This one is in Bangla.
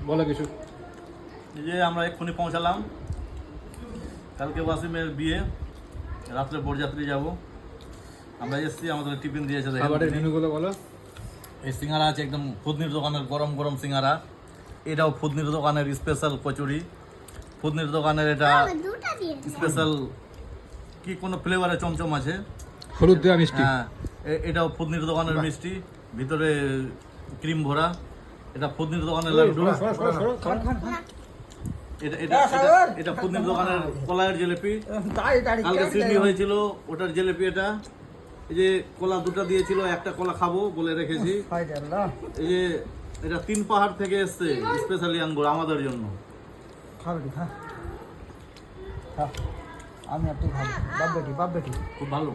বলো কিছু। এই যে আমরা এক্ষুনি পৌঁছালাম, কালকে ওয়াসিমের বিয়ে, রাত্রে বরযাত্রী যাব। আমরা এসেছি, আমাদের টিফিন দিয়েছে। খাবারের মেনুগুলো বলো। এই সিঙ্গারা আছে একদম ফুদনির দোকানের গরম গরম সিঙ্গারা। এটাও ফুদনির দোকানের স্পেশাল কচুরি। ফুদনির দোকানের এটা স্পেশাল কি কোনো ফ্লেভারে চমচম আছে, হলুদ দেওয়া মিষ্টি। হ্যাঁ, এটাও ফুদনির দোকানের মিষ্টি, ভিতরে ক্রিম ভরা। এটা ফুদনির দোকানের লাড্ডু। এটা ফুদনির দোকানের কলাইয়ের জিলিপি। কালকে সিডনি হয়েছিল, ওটার জিলিপি এটা। এই যে কলা দুটো দিয়েছিল, একটা কলা খাবো বলে রেখেছি। এই যে এটা 3 পাহাড় থেকে এসছে স্পেশালি আঙ্গুর আমাদের জন্য। আমি আর তুই ভালো, বাপ বেটি খুব ভালো।